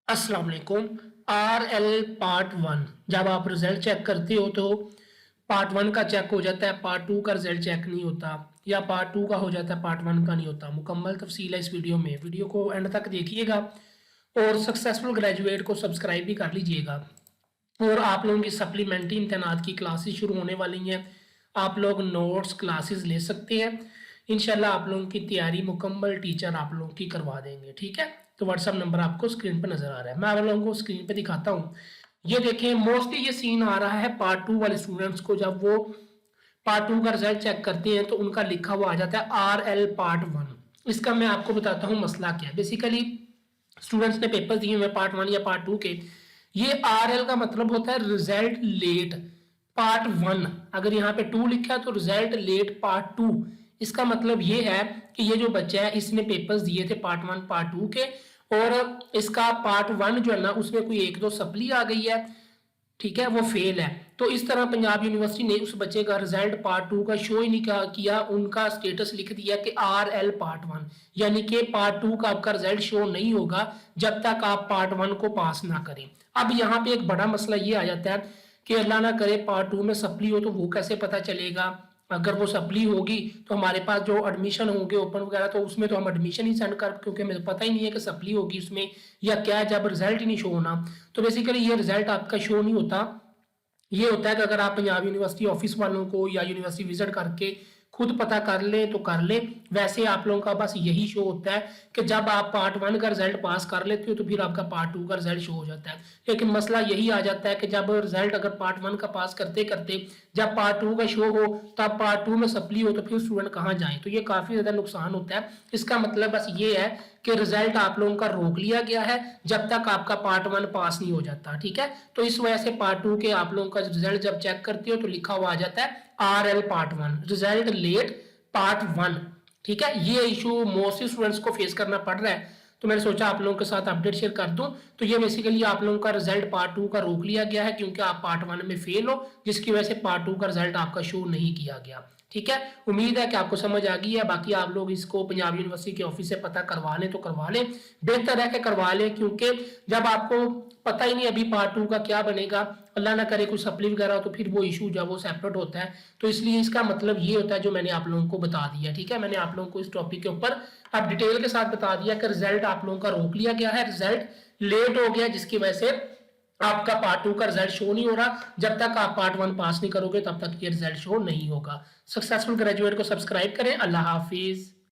अस्सलाम वालेकुम। Are L part one, जब आप रिजल्ट चेक करते हो तो पार्ट वन का चेक हो जाता है, पार्ट टू का रिजल्ट चेक नहीं होता, या पार्ट टू का हो जाता है, पार्ट वन का नहीं होता। मुकम्मल तफसील है इस वीडियो में, वीडियो को एंड तक देखिएगा और सक्सेसफुल ग्रेजुएट को सब्सक्राइब भी कर लीजिएगा। और आप लोगों की सप्लीमेंट्री इम्तहानात की क्लासेस शुरू होने वाली हैं, आप लोग नोट्स क्लासेस ले सकते हैं। इंशाल्लाह आप लोगों की तैयारी मुकम्मल टीचर आप लोगों की करवा देंगे, ठीक है। तो व्हाट्सअप नंबर आपको स्क्रीन पर नजर आ रहा है, मैं आप लोगों को स्क्रीन पर दिखाता हूँ। ये देखें, मोस्टली ये सीन आ रहा है पार्ट टू वाले स्टूडेंट्स को, जब वो पार्ट टू का रिजल्ट चेक करते हैं तो उनका लिखा हुआ आ जाता है आर एल पार्ट वन। इसका मैं आपको बताता हूँ मसला क्या है। बेसिकली स्टूडेंट्स ने पेपर दिए हुए पार्ट वन या पार्ट टू के, ये आर एल का मतलब होता है रिजल्ट लेट पार्ट वन। अगर यहाँ पे टू लिखा है तो रिजल्ट लेट पार्ट टू। इसका मतलब ये है कि ये जो बच्चा है इसने पेपर्स दिए थे पार्ट वन पार्ट टू के, और इसका पार्ट वन जो है ना उसमें कोई एक दो सप्ली आ गई है, ठीक है, वो फेल है। तो इस तरह पंजाब यूनिवर्सिटी ने उस बच्चे का रिजल्ट पार्ट टू का शो ही नहीं किया, उनका स्टेटस लिख दिया कि आर एल पार्ट वन, यानी कि पार्ट टू का आपका रिजल्ट शो नहीं होगा जब तक आप पार्ट वन को पास ना करें। अब यहाँ पे एक बड़ा मसला ये आ जाता है कि अल्लाह ना करे पार्ट टू में सप्ली हो तो वो कैसे पता चलेगा। अगर वो सप्ली होगी तो हमारे पास जो एडमिशन होंगे ओपन वगैरह, तो उसमें तो हम एडमिशन ही सेंड कर, क्योंकि हमें पता ही नहीं है कि सप्ली होगी उसमें या क्या है, जब रिजल्ट ही नहीं शो होना। तो बेसिकली ये रिजल्ट आपका शो नहीं होता। ये होता है कि अगर आप पंजाब यूनिवर्सिटी ऑफिस वालों को या यूनिवर्सिटी विजिट करके खुद पता कर ले तो कर ले। वैसे आप लोगों का बस यही शो होता है कि जब आप पार्ट वन का रिजल्ट पास कर लेते हो तो फिर आपका पार्ट टू का रिजल्ट शो हो जाता है। लेकिन मसला यही आ जाता है कि जब रिजल्ट अगर पार्ट वन का पास करते करते जब पार्ट टू का शो हो तब पार्ट टू में सप्ली हो तो फिर स्टूडेंट कहाँ जाए, तो ये काफी ज्यादा नुकसान होता है। इसका मतलब बस ये है कि रिजल्ट आप लोगों का रोक लिया गया है जब तक आपका पार्ट वन पास नहीं हो जाता, ठीक है। तो इस वजह से पार्ट टू के आप लोगों का रिजल्ट जब चेक करते हो तो लिखा हुआ आ जाता है R L part one, result late part one, ठीक है। ये इशू मोस्टली स्टूडेंट्स को फेस करना पड़ रहा है, तो मैंने सोचा आप लोगों के साथ अपडेट शेयर कर दूं। तो ये बेसिकली आप लोगों का रिजल्ट पार्ट टू का रोक लिया गया है क्योंकि आप पार्ट वन में फेल हो, जिसकी वजह से पार्ट टू का रिजल्ट आपका शो नहीं किया गया, ठीक है। उम्मीद है कि आपको समझ आ गई है। बाकी आप लोग इसको पंजाब यूनिवर्सिटी के ऑफिस से पता करवा लें तो करवा लें, बेहतर है कि करवा लें, क्योंकि जब आपको पता ही नहीं अभी पार्ट टू का क्या बनेगा, अल्लाह ना करे कुछ सप्ली वगैरह हो तो फिर वो इशू जब वो सेपरेट होता है। तो इसलिए इसका मतलब ये होता है जो मैंने आप लोगों को बता दिया, ठीक है। मैंने आप लोगों को इस टॉपिक के ऊपर अब डिटेल के साथ बता दिया कि रिजल्ट आप लोगों का रोक लिया गया है, रिजल्ट लेट हो गया, जिसकी वजह से आपका पार्ट टू का रिजल्ट शो नहीं हो रहा। जब तक आप पार्ट वन पास नहीं करोगे तब तक ये रिजल्ट शो नहीं होगा। सक्सेसफुल ग्रेजुएट को सब्सक्राइब करें। अल्लाह हाफिज।